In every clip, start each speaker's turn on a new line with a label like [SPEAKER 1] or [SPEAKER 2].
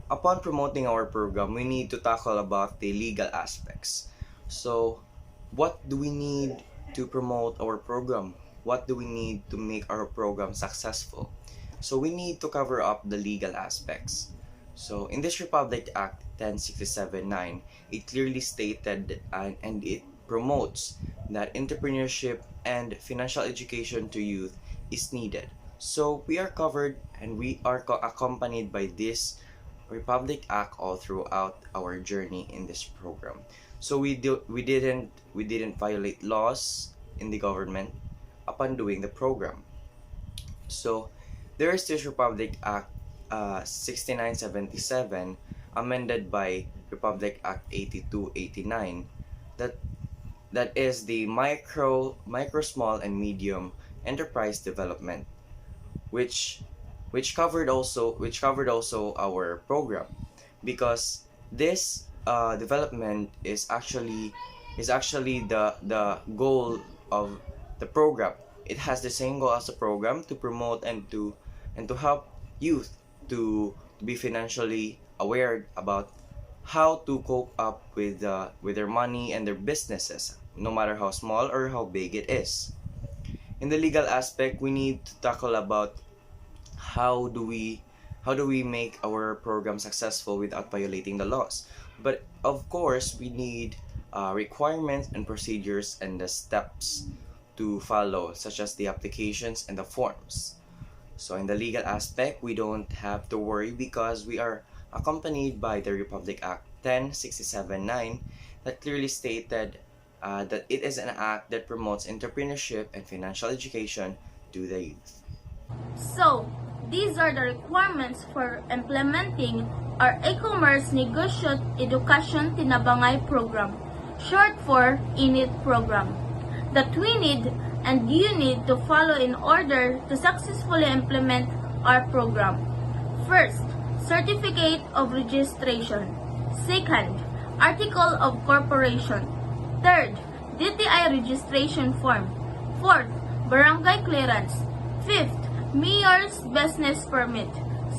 [SPEAKER 1] upon promoting our program, we need to tackle about the legal aspects. So, what do we need to promote our program? What do we need to make our program successful? So, we need to cover up the legal aspects. So, in this Republic Act 1067-9, it clearly stated and it promotes that entrepreneurship and financial education to youth is needed. So, we are covered and we are accompanied by this Republic Act all throughout our journey in this program. So we didn't violate laws in the government upon doing the program. So there is this Republic Act 6977 amended by Republic Act 8289 that is the micro small and medium enterprise development, which covered also our program, because this development is actually the goal of the program. It has the same goal as the program, to promote and to help youth to be financially aware about how to cope up with their money and their businesses, no matter how small or how big it is. In the legal aspect, we need to tackle about how do we make our program successful without violating the laws. But of course, we need requirements and procedures and the steps to follow, such as the applications and the forms. So in the legal aspect, we don't have to worry because we are accompanied by the Republic Act 1067-9 that clearly stated that it is an act that promotes entrepreneurship and financial education to the youth.
[SPEAKER 2] So, these are the requirements for implementing our e-commerce negosyo edukasyon tinabangay program, short for INIT program, that we need and you need to follow in order to successfully implement our program. First, Certificate of Registration. Second, Article of Corporation. Third, DTI registration form. Fourth, Barangay clearance. Fifth, Mayor's Business Permit.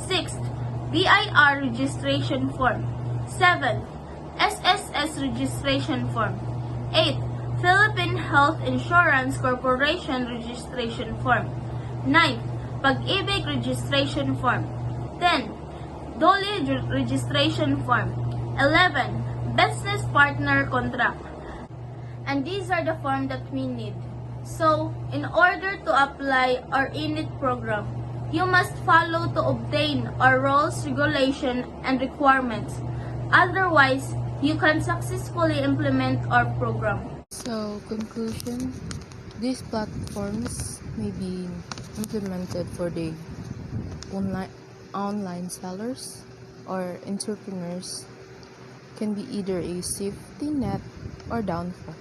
[SPEAKER 2] Sixth, BIR registration form. Seventh, SSS registration form. Eighth, Philippine Health Insurance Corporation registration form. Ninth, Pag-ibig registration form. 10. DOLE registration form. 11. Business partner contract. And these are the forms that we need. So, in order to apply our INIT program, you must follow to obtain our rules, regulation, and requirements. Otherwise, you can successfully implement our program.
[SPEAKER 3] So, conclusion, these platforms may be implemented for the online sellers or entrepreneurs, can be either a safety net or downfall.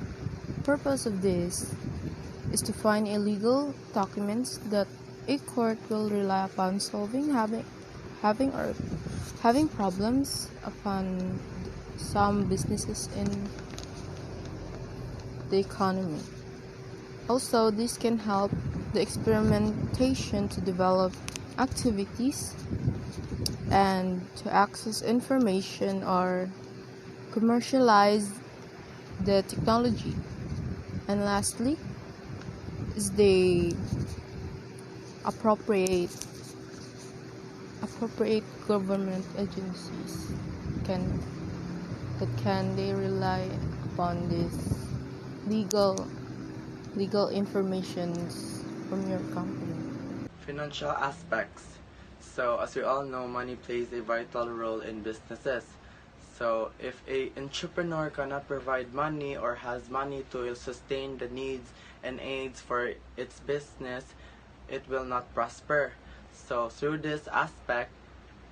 [SPEAKER 3] The purpose of this is to find illegal documents that a court will rely upon solving having problems upon some businesses in the economy. Also, this can help the experimentation to develop activities and to access information or commercialize the technology. And lastly, is the appropriate government agencies can they rely upon this legal informations from your company.
[SPEAKER 4] Financial aspects. So as we all know, money plays a vital role in businesses. So if a entrepreneur cannot provide money or has money to sustain the needs and aids for its business, it will not prosper. So through this aspect,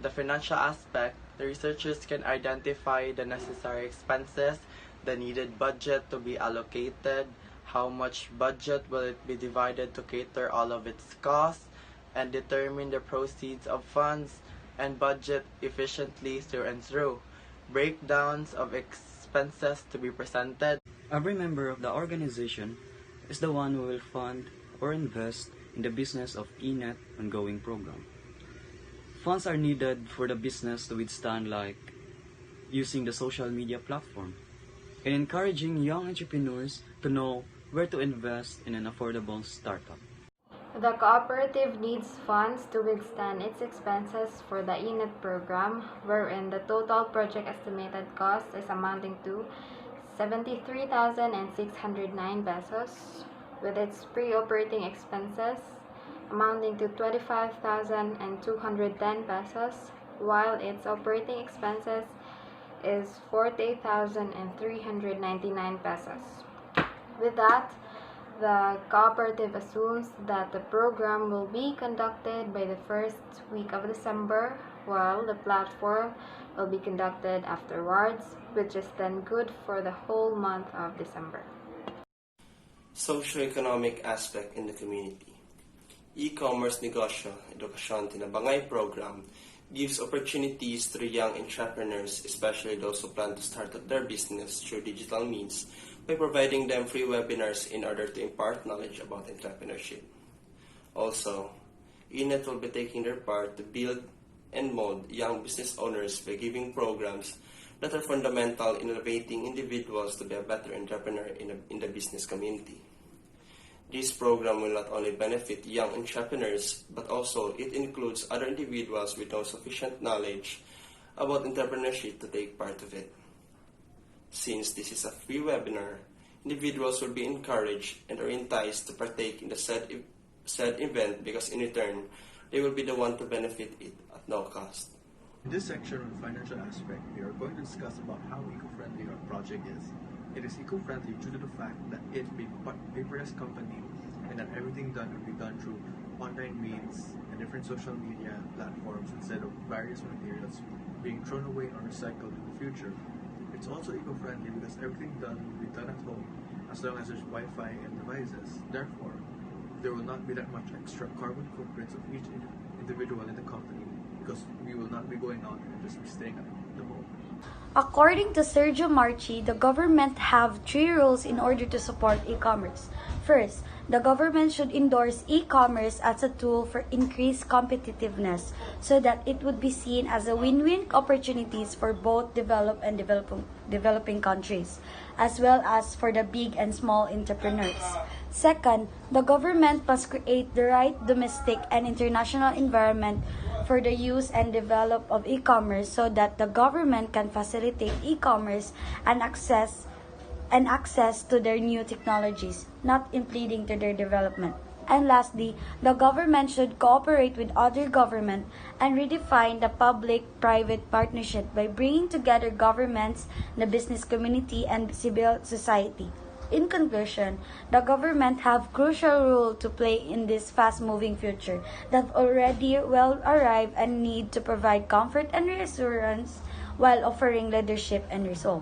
[SPEAKER 4] the financial aspect, the researchers can identify the necessary expenses, the needed budget to be allocated, how much budget will it be divided to cater all of its costs, and determine the proceeds of funds and budget efficiently through and through. Breakdowns of expenses to be presented.
[SPEAKER 5] Every member of the organization is the one who will fund or invest in the business of INET ongoing program. funds are needed for the business to withstand, like using the social media platform and encouraging young entrepreneurs to know where to invest in an affordable startup.
[SPEAKER 6] The cooperative needs funds to withstand its expenses for the ENET program, wherein the total project estimated cost is amounting to 73,609 pesos, with its pre-operating expenses amounting to 25,210 pesos, while its operating expenses is 48,399 pesos. With that, the cooperative assumes that the program will be conducted by the first week of December, while the platform will be conducted afterwards, which is then good for the whole month of December.
[SPEAKER 1] Socio-economic aspect in the community. E-commerce negosyo, edukasyon tinabangay program gives opportunities to young entrepreneurs, especially those who plan to start up their business through digital means, by providing them free webinars in order to impart knowledge about entrepreneurship. Also, ENET will be taking their part to build and mold young business owners by giving programs that are fundamental in elevating individuals to be a better entrepreneur in the business community. This program will not only benefit young entrepreneurs, but also it includes other individuals with no sufficient knowledge about entrepreneurship to take part of it. Since this is a free webinar, individuals will be encouraged and are enticed to partake in the said event because in return, they will be the one to benefit it at no cost.
[SPEAKER 7] In this section on the financial aspect, we are going to discuss about how eco-friendly our project is. It is eco-friendly due to the fact that it being a paperless company and that everything done will be done through online means and different social media platforms instead of various materials being thrown away or recycled in the future. It's also eco-friendly because everything done will be done at home as long as there's Wi-Fi and devices. Therefore, there will not be that much extra carbon footprints of each individual in the company because we will not be going out and just be staying at the home.
[SPEAKER 8] According to Sergio Marchi, the government have 3 rules in order to support e-commerce. First, the government should endorse e-commerce as a tool for increased competitiveness so that it would be seen as a win-win opportunities for both developed and developing countries, as well as for the big and small entrepreneurs. Second, the government must create the right domestic and international environment for the use and develop of e-commerce so that the government can facilitate e-commerce and access to their new technologies, not impeding to their development. And lastly, the government should cooperate with other government and redefine the public-private partnership by bringing together governments, the business community, and civil society. In conclusion, the government have crucial role to play in this fast-moving future that already well arrived and need to provide comfort and reassurance while offering leadership and resolve.